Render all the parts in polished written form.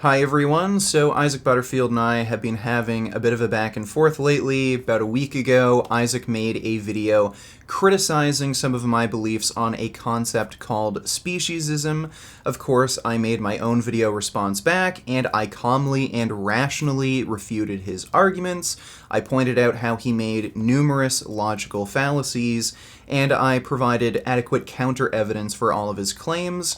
Hi everyone, so Isaac Butterfield and I have been having a bit of a back and forth lately. About a week ago, Isaac made a video criticizing some of my beliefs on a concept called speciesism. Of course, I made my own video response back, and I calmly and rationally refuted his arguments. I pointed out how he made numerous logical fallacies, and I provided adequate counter-evidence for all of his claims.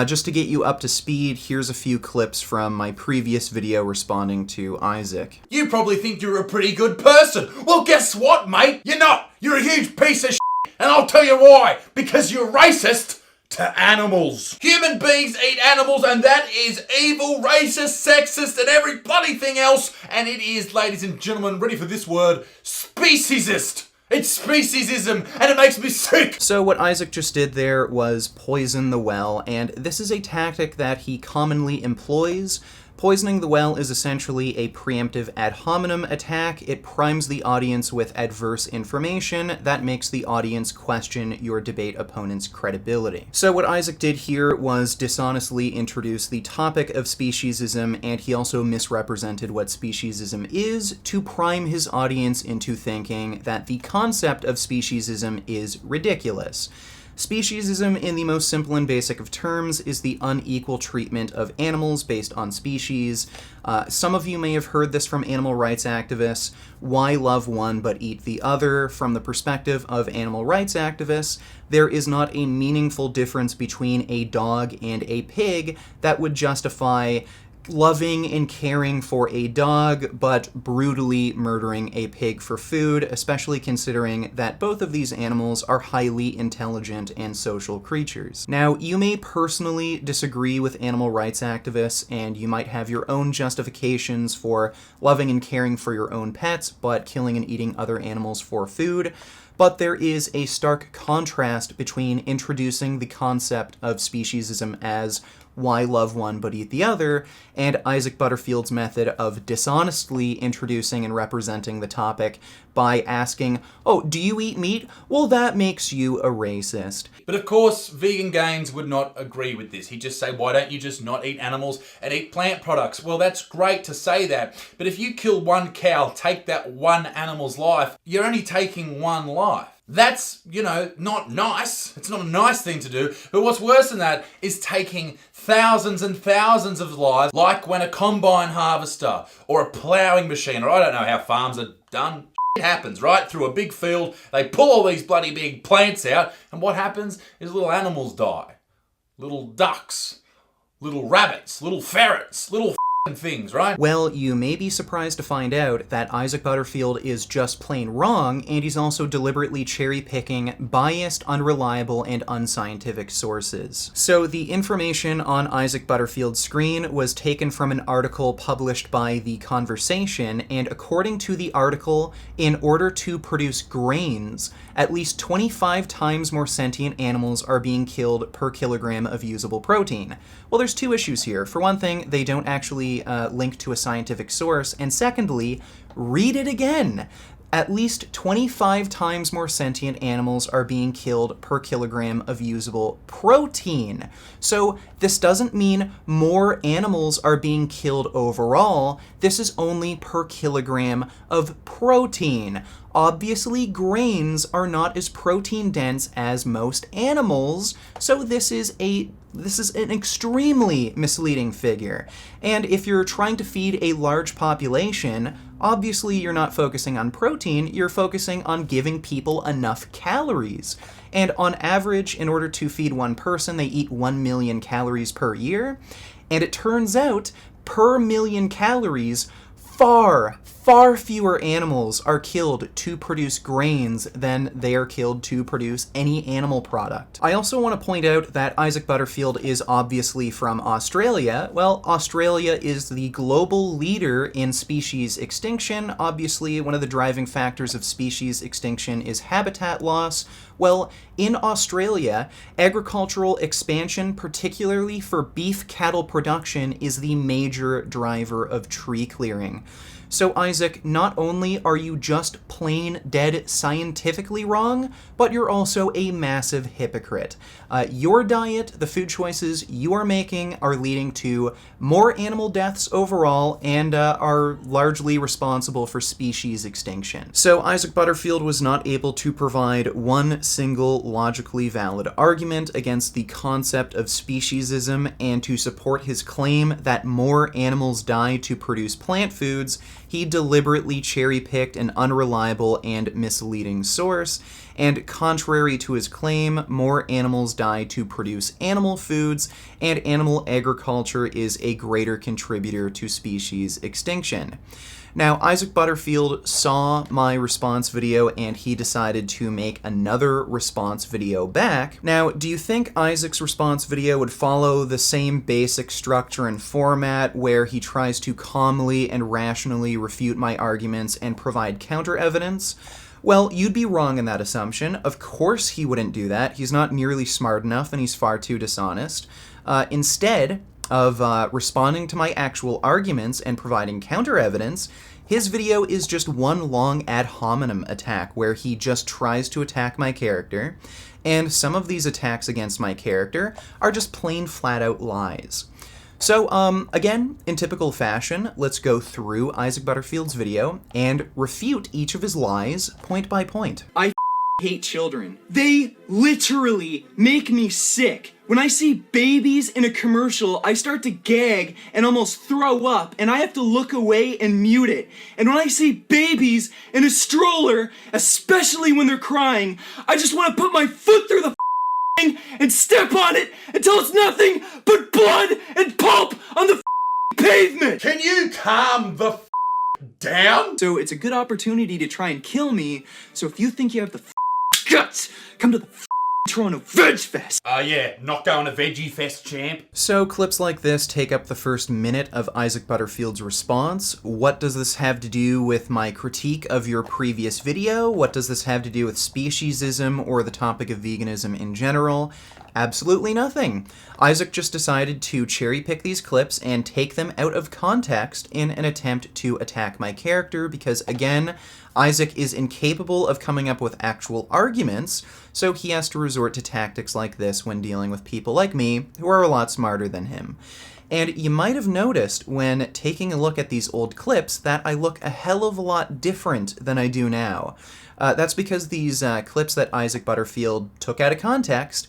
Just to get you up to speed, here's a few clips from my previous video responding to Isaac. You probably think you're a pretty good person. Well, guess what, mate? You're not. You're a huge piece of shit. And I'll tell you why. Because you're racist to animals. Human beings eat animals, and that is evil, racist, sexist, and every bloody thing else. And it is, ladies and gentlemen, ready for this word, speciesist. It's speciesism, and it makes me sick! So what Isaac just did there was poison the well, and this is a tactic that he commonly employs. Poisoning the well is essentially a preemptive ad hominem attack. It primes the audience with adverse information that makes the audience question your debate opponent's credibility. So what Isaac did here was dishonestly introduce the topic of speciesism, and he also misrepresented what speciesism is to prime his audience into thinking that the concept of speciesism is ridiculous. Speciesism, in the most simple and basic of terms, is the unequal treatment of animals based on species. Some of you may have heard this from animal rights activists. Why love one but eat the other? From the perspective of animal rights activists, there is not a meaningful difference between a dog and a pig that would justify loving and caring for a dog, but brutally murdering a pig for food, especially considering that both of these animals are highly intelligent and social creatures. Now, you may personally disagree with animal rights activists, and you might have your own justifications for loving and caring for your own pets, but killing and eating other animals for food. But there is a stark contrast between introducing the concept of speciesism as why love one but eat the other, and Isaac Butterfield's method of dishonestly introducing and representing the topic by asking, oh, do you eat meat? Well, that makes you a racist. But of course, Vegan Gains would not agree with this. He'd just say, why don't you just not eat animals and eat plant products? Well, that's great to say that. But if you kill one cow, take that one animal's life, you're only taking one life. That's, not nice. It's not a nice thing to do. But what's worse than that is taking thousands and thousands of lives, like when a combine harvester or a ploughing machine, or I don't know how farms are done. It happens, right? Through a big field, they pull all these bloody big plants out, and what happens is little animals die. Little ducks, little rabbits, little ferrets, little things, right? Well, you may be surprised to find out that Isaac Butterfield is just plain wrong, and he's also deliberately cherry-picking biased, unreliable, and unscientific sources. So the information on Isaac Butterfield's screen was taken from an article published by The Conversation, and according to the article, in order to produce grains, at least 25 times more sentient animals are being killed per kilogram of usable protein. Well, there's two issues here. For one thing, they don't actually link to a scientific source, and secondly, read it again. At least 25 times more sentient animals are being killed per kilogram of usable protein. So this doesn't mean more animals are being killed overall. This is only per kilogram of protein. Obviously, grains are not as protein dense as most animals, so this is an extremely misleading figure. And if you're trying to feed a large population, obviously you're not focusing on protein, you're focusing on giving people enough calories. And on average, in order to feed one person, they eat 1 million calories per year. And it turns out, per million calories, far fewer animals are killed to produce grains than they are killed to produce any animal product. I also want to point out that Isaac Butterfield is obviously from Australia. Well, Australia is the global leader in species extinction. Obviously, one of the driving factors of species extinction is habitat loss. Well, in Australia, agricultural expansion, particularly for beef cattle production, is the major driver of tree clearing. So Isaac, not only are you just plain dead scientifically wrong, but you're also a massive hypocrite. Your diet, the food choices you are making, are leading to more animal deaths overall and are largely responsible for species extinction. So Isaac Butterfield was not able to provide one single logically valid argument against the concept of speciesism, and to support his claim that more animals die to produce plant foods, he deliberately cherry-picked an unreliable and misleading source. And contrary to his claim, more animals die to produce animal foods, and animal agriculture is a greater contributor to species extinction. Now, Isaac Butterfield saw my response video and he decided to make another response video back. Now, do you think Isaac's response video would follow the same basic structure and format where he tries to calmly and rationally refute my arguments and provide counter evidence? Well, you'd be wrong in that assumption. Of course he wouldn't do that. He's not nearly smart enough and he's far too dishonest. Instead of responding to my actual arguments and providing counter evidence, his video is just one long ad hominem attack where he just tries to attack my character, and some of these attacks against my character are just plain flat-out lies. So, again, in typical fashion, let's go through Isaac Butterfield's video and refute each of his lies point by point. I hate children. They literally make me sick. When I see babies in a commercial, I start to gag and almost throw up, and I have to look away and mute it. And when I see babies in a stroller, especially when they're crying, I just want to put my foot through the thing and step on it until it's nothing but blood and pulp on the pavement. Can you calm the down? So it's a good opportunity to try and kill me, so if you think you have the guts, come to the Toronto Veg Fest. Yeah, not going to Veggie Fest, champ. So clips like this take up the first minute of Isaac Butterfield's response. What does this have to do with my critique of your previous video? What does this have to do with speciesism or the topic of veganism in general? Absolutely nothing. Isaac just decided to cherry-pick these clips and take them out of context in an attempt to attack my character because, again, Isaac is incapable of coming up with actual arguments, so he has to resort to tactics like this when dealing with people like me, who are a lot smarter than him. And you might have noticed when taking a look at these old clips that I look a hell of a lot different than I do now. That's because these clips that Isaac Butterfield took out of context,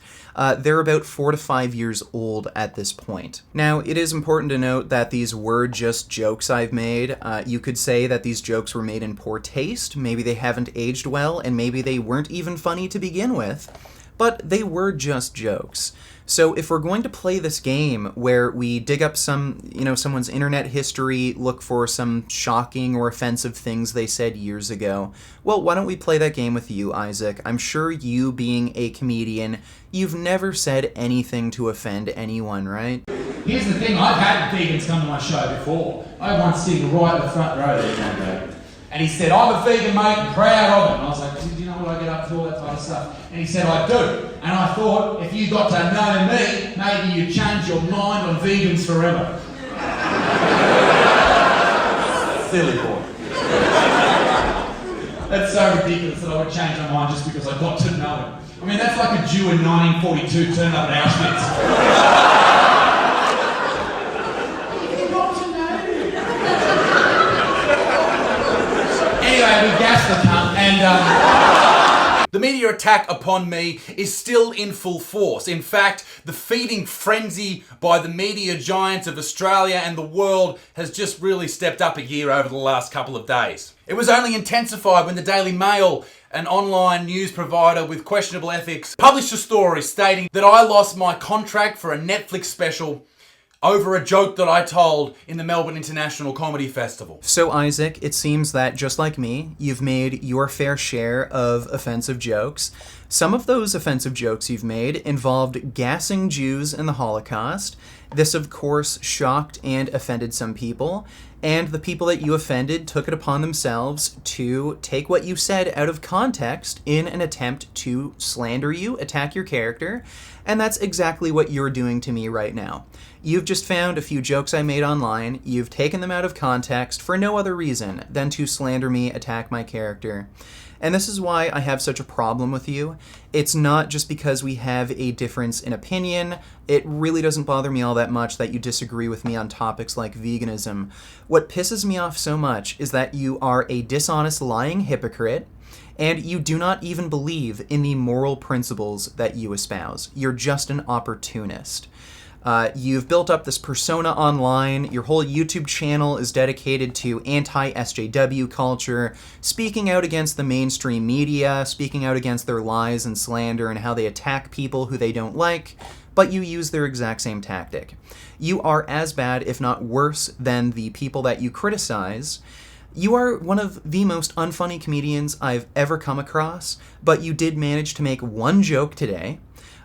they're about 4 to 5 years old at this point. Now, it is important to note that these were just jokes I've made. You could say that these jokes were made in poor taste, maybe they haven't aged well, and maybe they weren't even funny to begin with, but they were just jokes. So if we're going to play this game where we dig up someone's internet history, look for some shocking or offensive things they said years ago, well, why don't we play that game with you, Isaac? I'm sure you, being a comedian, you've never said anything to offend anyone, right? Here's the thing, I've had vegans come to my show before. I had one sitting right at the front row there one day. And he said, I'm a vegan, mate, and proud of it. And I was like, do you know what I get up to, all that type of stuff? And he said, I do. And I thought, if you got to know me, maybe you'd change your mind on vegans forever. Silly boy. That's so ridiculous that I would change my mind just because I got to know him. I mean, that's like a Jew in 1942 turning up at Auschwitz. Anyway, we gassed the cunt, and The media attack upon me is still in full force. In fact, the feeding frenzy by the media giants of Australia and the world has just really stepped up a gear over the last couple of days. It was only intensified when the Daily Mail, an online news provider with questionable ethics, published a story stating that I lost my contract for a Netflix special over a joke that I told in the Melbourne International Comedy Festival. So Isaac, it seems that just like me, you've made your fair share of offensive jokes. Some of those offensive jokes you've made involved gassing Jews in the Holocaust. This, of course, shocked and offended some people, and the people that you offended took it upon themselves to take what you said out of context in an attempt to slander you, attack your character, and that's exactly what you're doing to me right now. You've just found a few jokes I made online, you've taken them out of context for no other reason than to slander me, attack my character. And this is why I have such a problem with you. It's not just because we have a difference in opinion. It really doesn't bother me all that much that you disagree with me on topics like veganism. What pisses me off so much is that you are a dishonest, lying hypocrite, and you do not even believe in the moral principles that you espouse. You're just an opportunist. You've built up this persona online. Your whole YouTube channel is dedicated to anti-SJW culture, speaking out against the mainstream media, speaking out against their lies and slander and how they attack people who they don't like, but you use their exact same tactic. You are as bad, if not worse, than the people that you criticize. You are one of the most unfunny comedians I've ever come across, but you did manage to make one joke today.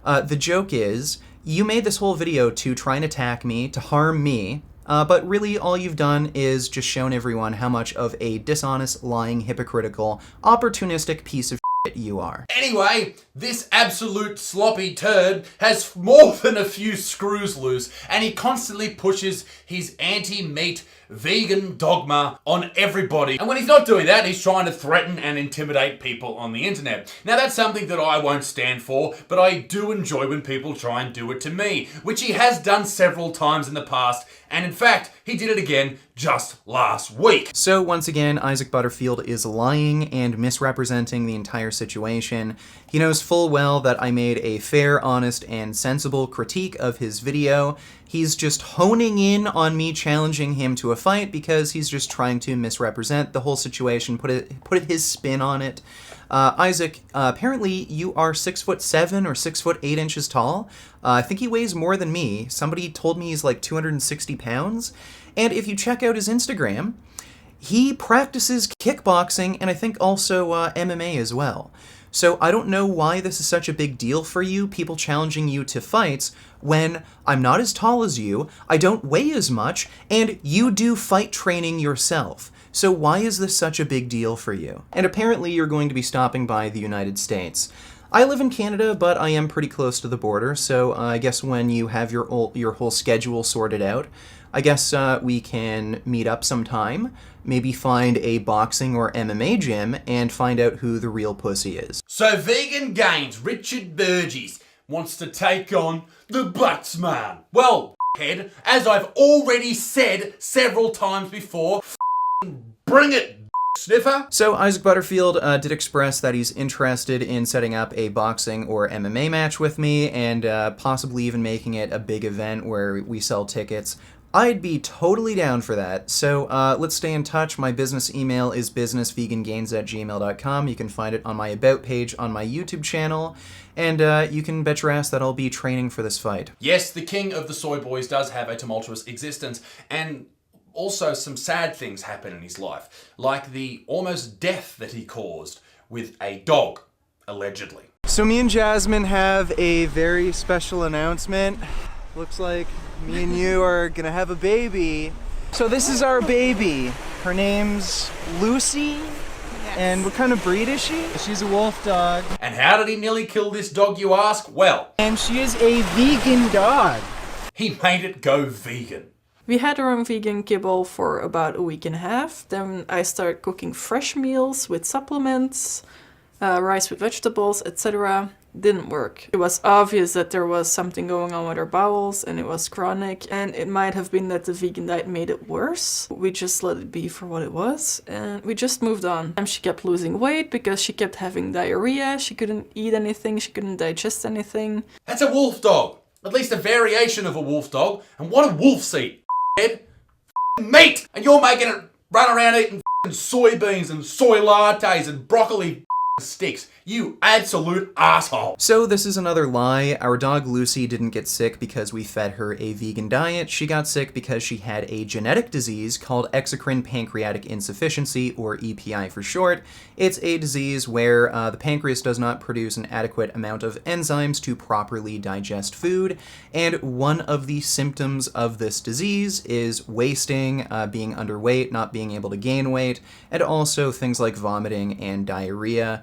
The joke is, you made this whole video to try and attack me, to harm me, but really all you've done is just shown everyone how much of a dishonest, lying, hypocritical, opportunistic piece of shit you are. Anyway, this absolute sloppy turd has more than a few screws loose, and he constantly pushes his anti-meat vegan dogma on everybody. And when he's not doing that, he's trying to threaten and intimidate people on the internet. Now that's something that I won't stand for, but I do enjoy when people try and do it to me, which he has done several times in the past, and in fact, he did it again just last week. So once again, Isaac Butterfield is lying and misrepresenting the entire situation. He knows full well that I made a fair, honest, and sensible critique of his video. He's just honing in on me challenging him to a fight because he's just trying to misrepresent the whole situation, put his spin on it. Isaac, apparently you are 6'7" or 6'8" tall. I think he weighs more than me. Somebody told me he's like 260 pounds. And if you check out his Instagram, he practices kickboxing and I think also MMA as well. So I don't know why this is such a big deal for you, people challenging you to fights, when I'm not as tall as you, I don't weigh as much, and you do fight training yourself. So why is this such a big deal for you? And apparently you're going to be stopping by the United States. I live in Canada, but I am pretty close to the border, so I guess when you have your whole schedule sorted out, I guess we can meet up sometime, maybe find a boxing or MMA gym, and find out who the real pussy is. So Vegan Gains, Richard Burgess, wants to take on the Buttsman. Well, head, as I've already said several times before, bring it, sniffer. So Isaac Butterfield did express that he's interested in setting up a boxing or MMA match with me, and possibly even making it a big event where we sell tickets. I'd be totally down for that. So let's stay in touch. My business email is businessvegangains@gmail.com. You can find it on my About page on my YouTube channel. And you can bet your ass that I'll be training for this fight. Yes, the king of the soy boys does have a tumultuous existence, and also some sad things happen in his life, like the almost death that he caused with a dog, allegedly. So me and Jasmine have a very special announcement. Looks like me and you are gonna have a baby. So this is our baby. Her name's Lucy. And what kind of breed is she? She's a wolf dog. And how did he nearly kill this dog, you ask? Well, And she is a vegan dog. he made it go vegan. We had our own vegan kibble for about a week and a half. Then I started cooking fresh meals with supplements, rice with vegetables, etc. Didn't work. It was obvious that there was something going on with her bowels and it was chronic, and it might have been that the vegan diet made it worse. We just let it be for what it was and we just moved on. And she kept losing weight because she kept having diarrhea. She couldn't eat anything, she couldn't digest anything. That's a wolf dog. At least a variation of a wolf dog. And what do wolves eat, head? Meat! And you're making it run around eating soybeans and soy lattes and broccoli sticks. You absolute asshole. So this is another lie. Our dog Lucy didn't get sick because we fed her a vegan diet. She got sick because she had a genetic disease called exocrine pancreatic insufficiency, or EPI for short. It's a disease where the pancreas does not produce an adequate amount of enzymes to properly digest food, and one of the symptoms of this disease is wasting, being underweight, not being able to gain weight, and also things like vomiting and diarrhea.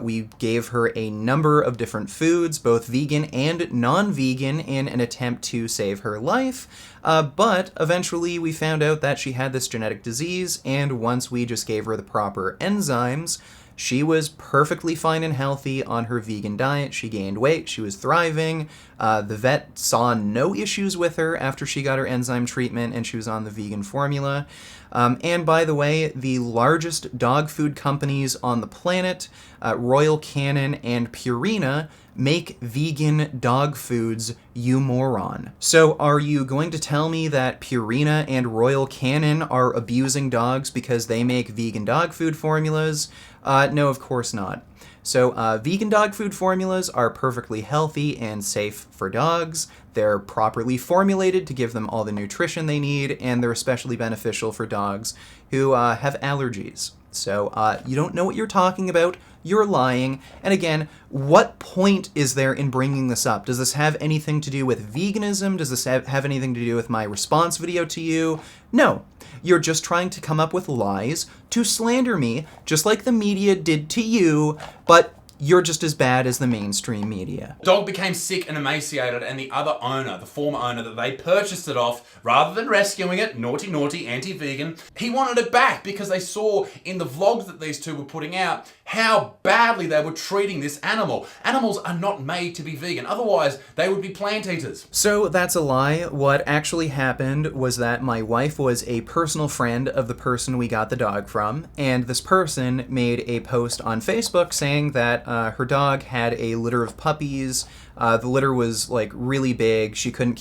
We gave her a number of different foods, both vegan and non-vegan, in an attempt to save her life. But eventually we found out that she had this genetic disease, and once we just gave her the proper enzymes, she was perfectly fine and healthy on her vegan diet. She gained weight. She was thriving. The vet saw no issues with her after she got her enzyme treatment and she was on the vegan formula. And by the way, the largest dog food companies on the planet, Royal Canin and Purina, make vegan dog foods, you moron. So are you going to tell me that Purina and Royal Canin are abusing dogs because they make vegan dog food formulas? No, of course not. So vegan dog food formulas are perfectly healthy and safe for dogs. They're properly formulated to give them all the nutrition they need, and they're especially beneficial for dogs who have allergies. So you don't know what you're talking about. You're lying. And again, what point is there in bringing this up? Does this have anything to do with veganism? Does this have anything to do with my response video to you? No. You're just trying to come up with lies to slander me, just like the media did to you, but you're just as bad as the mainstream media. Dog became sick and emaciated, and the other owner, the former owner that they purchased it off, rather than rescuing it, naughty, anti-vegan, he wanted it back because they saw in the vlogs that these two were putting out how badly they were treating this animal. Animals are not made to be vegan, otherwise they would be plant eaters. So that's a lie. What actually happened was that my wife was a personal friend of the person we got the dog from, and this person made a post on Facebook saying that her dog had a litter of puppies. The litter was like really big. She couldn't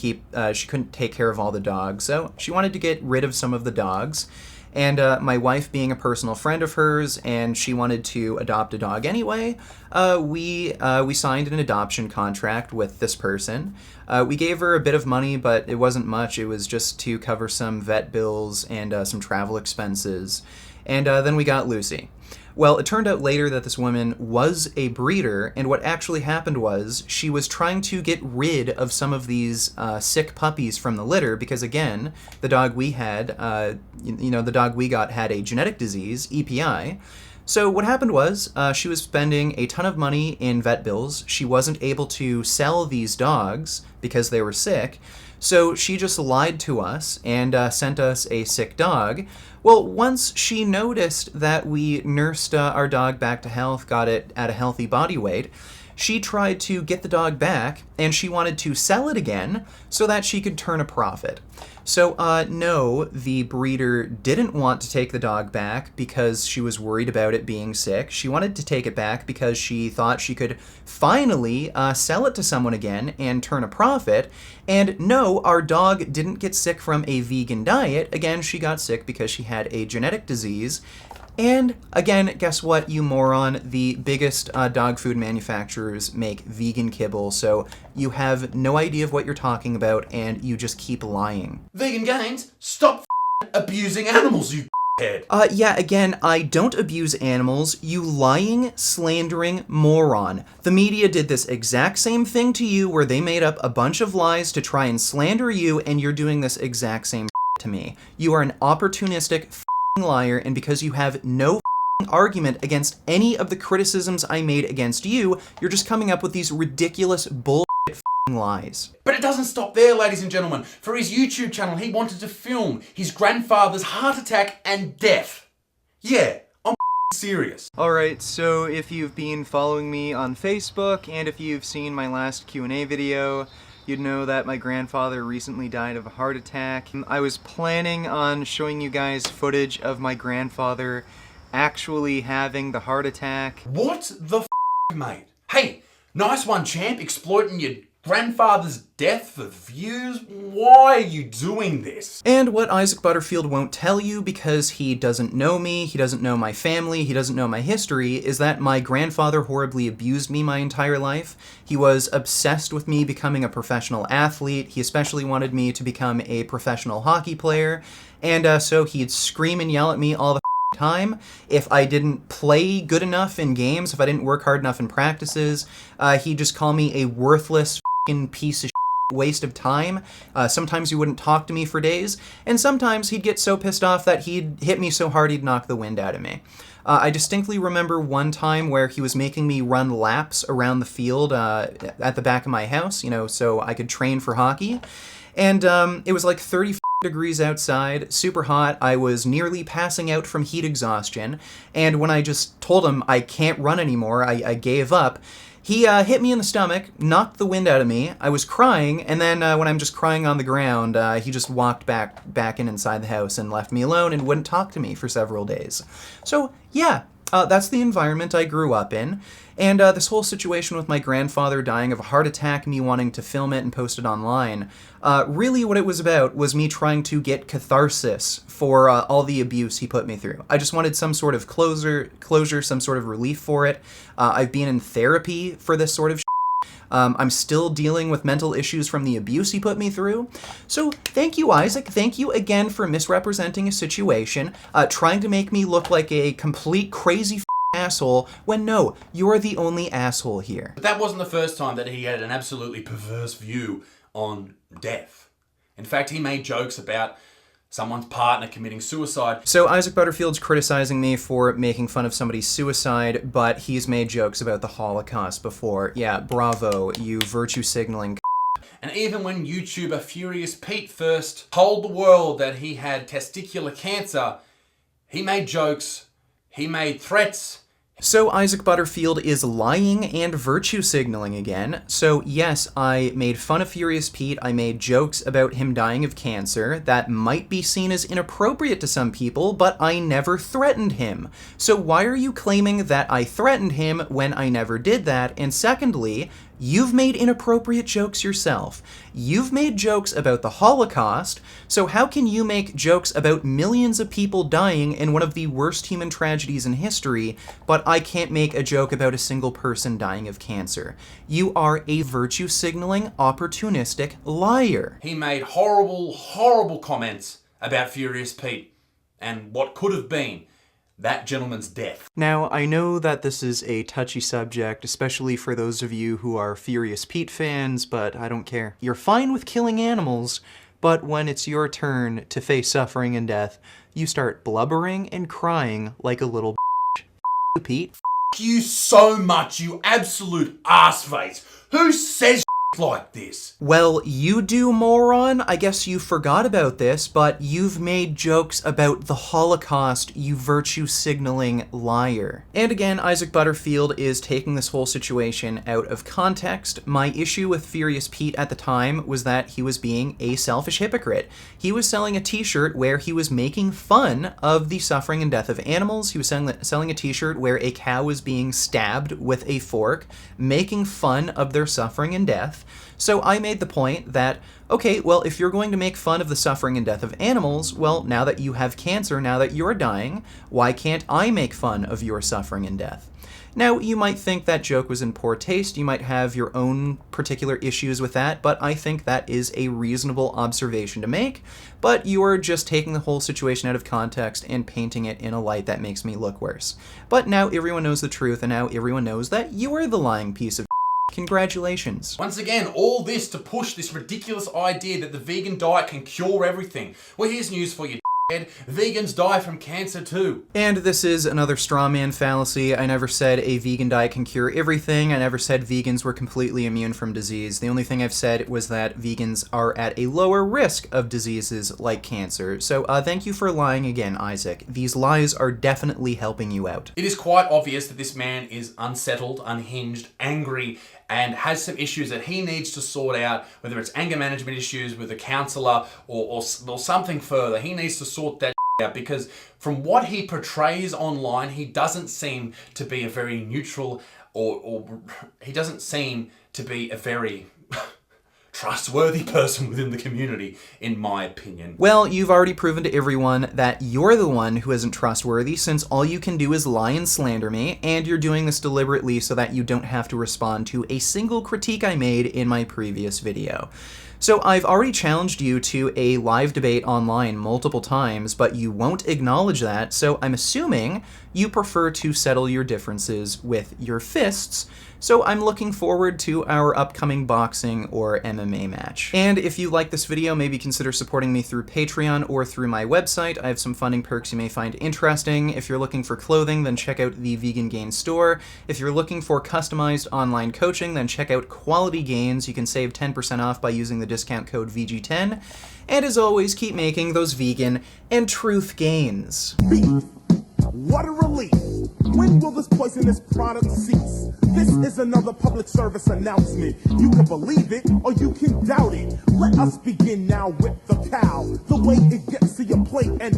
take care of all the dogs, so she wanted to get rid of some of the dogs. And my wife, being a personal friend of hers, and she wanted to adopt a dog anyway, we signed an adoption contract with this person. We gave her a bit of money, but it wasn't much. It was just to cover some vet bills and some travel expenses. And then we got Lucy. Well, it turned out later that this woman was a breeder, and what actually happened was she was trying to get rid of some of these sick puppies from the litter because, again, the dog we had, the dog we got had a genetic disease, EPI. So what happened was she was spending a ton of money in vet bills. She wasn't able to sell these dogs because they were sick. So she just lied to us and sent us a sick dog. Well, once she noticed that we nursed our dog back to health, got it at a healthy body weight, she tried to get the dog back, and she wanted to sell it again so that she could turn a profit. So, no, the breeder didn't want to take the dog back because she was worried about it being sick. She wanted to take it back because she thought she could finally sell it to someone again and turn a profit. And no, our dog didn't get sick from a vegan diet. Again, she got sick because she had a genetic disease. And again, guess what, you moron? The biggest dog food manufacturers make vegan kibble, so you have no idea of what you're talking about, and you just keep lying. Vegan Gains, stop abusing animals, you head. Yeah, again, I don't abuse animals, you lying, slandering moron. The media did this exact same thing to you, where they made up a bunch of lies to try and slander you, and you're doing this exact same to me. You are an opportunistic liar, and because you have no argument against any of the criticisms I made against you, you're just coming up with these ridiculous bullshit lies. But it doesn't stop there, ladies and gentlemen. For his YouTube channel, he wanted to film his grandfather's heart attack and death. Yeah, I'm serious. Alright, so if you've been following me on Facebook, and if you've seen my last Q&A video, you'd know that my grandfather recently died of a heart attack. I was planning on showing you guys footage of my grandfather actually having the heart attack. What the mate? Hey, nice one, champ, exploiting your grandfather's death for views? Why are you doing this? And what Isaac Butterfield won't tell you, because he doesn't know me, he doesn't know my family, he doesn't know my history, is that my grandfather horribly abused me my entire life. He was obsessed with me becoming a professional athlete. He especially wanted me to become a professional hockey player. And so he'd scream and yell at me all the time if I didn't play good enough in games, if I didn't work hard enough in practices. He'd just call me a worthless piece of waste of time. Sometimes he wouldn't talk to me for days, and sometimes he'd get so pissed off that he'd hit me so hard he'd knock the wind out of me. I distinctly remember one time where he was making me run laps around the field at the back of my house, so I could train for hockey. And it was like 30 degrees outside, super hot. I was nearly passing out from heat exhaustion. And when I just told him I can't run anymore, I gave up, he hit me in the stomach, knocked the wind out of me. I was crying, and then when I'm just crying on the ground, he just walked back inside the house and left me alone and wouldn't talk to me for several days. So, yeah, that's the environment I grew up in. And this whole situation with my grandfather dying of a heart attack, me wanting to film it and post it online, really what it was about was me trying to get catharsis for all the abuse he put me through. I just wanted some sort of closure, some sort of relief for it. I've been in therapy for this sort of I'm still dealing with mental issues from the abuse he put me through. So thank you, Isaac. Thank you again for misrepresenting a situation, trying to make me look like a complete crazy asshole, when no, you're the only asshole here. But that wasn't the first time that he had an absolutely perverse view on death. In fact, he made jokes about someone's partner committing suicide. So Isaac Butterfield's criticizing me for making fun of somebody's suicide, but he's made jokes about the Holocaust before. Yeah, bravo, you virtue signaling. And even when YouTuber Furious Pete first told the world that he had testicular cancer, he made jokes, he made threats. So Isaac Butterfield is lying and virtue signaling again. So yes, I made fun of Furious Pete, I made jokes about him dying of cancer that might be seen as inappropriate to some people, but I never threatened him. So why are you claiming that I threatened him when I never did that? And secondly, you've made inappropriate jokes yourself. You've made jokes about the Holocaust, so how can you make jokes about millions of people dying in one of the worst human tragedies in history, but I can't make a joke about a single person dying of cancer? You are a virtue signaling, opportunistic liar. He made horrible, horrible comments about Furious Pete and what could have been that gentleman's death. Now, I know that this is a touchy subject, especially for those of you who are Furious Pete fans, but I don't care. You're fine with killing animals, but when it's your turn to face suffering and death, you start blubbering and crying like a little bitch. Pete. F you so much, you absolute arseface. Who says like this? Well, you do, moron. I guess you forgot about this, but you've made jokes about the Holocaust, you virtue signaling liar. And again, Isaac Butterfield is taking this whole situation out of context. My issue with Furious Pete at the time was that he was being a selfish hypocrite. He was selling a t-shirt where he was making fun of the suffering and death of animals. He was selling a t-shirt where a cow was being stabbed with a fork, making fun of their suffering and death. So I made the point that, okay, well, if you're going to make fun of the suffering and death of animals, well, now that you have cancer, now that you're dying, why can't I make fun of your suffering and death? Now, you might think that joke was in poor taste, you might have your own particular issues with that, but I think that is a reasonable observation to make, but you're just taking the whole situation out of context and painting it in a light that makes me look worse. But now everyone knows the truth, and now everyone knows that you are the lying piece of congratulations. Once again, all this to push this ridiculous idea that the vegan diet can cure everything. Well, here's news for you, vegans die from cancer too. And this is another straw man fallacy. I never said a vegan diet can cure everything. I never said vegans were completely immune from disease. The only thing I've said was that vegans are at a lower risk of diseases like cancer. So thank you for lying again, Isaac. These lies are definitely helping you out. It is quite obvious that this man is unsettled, unhinged, angry, and has some issues that he needs to sort out, whether it's anger management issues with a counsellor or something further. He needs to sort that out, because from what he portrays online, he doesn't seem to be a very neutral or he doesn't seem to be a very trustworthy person within the community, in my opinion. Well, you've already proven to everyone that you're the one who isn't trustworthy, since all you can do is lie and slander me, and you're doing this deliberately so that you don't have to respond to a single critique I made in my previous video. So I've already challenged you to a live debate online multiple times, but you won't acknowledge that, so I'm assuming you prefer to settle your differences with your fists, so I'm looking forward to our upcoming boxing or MMA match. And if you like this video, maybe consider supporting me through Patreon or through my website. I have some funding perks you may find interesting. If you're looking for clothing, then check out the Vegan Gains store. If you're looking for customized online coaching, then check out Quality Gains. You can save 10% off by using the discount code VG10. And as always, keep making those vegan and truth gains. What a relief! When will this poisonous product cease? This is another public service announcement. You can believe it or you can doubt it. Let us begin now with the cow. The way it gets to your plate and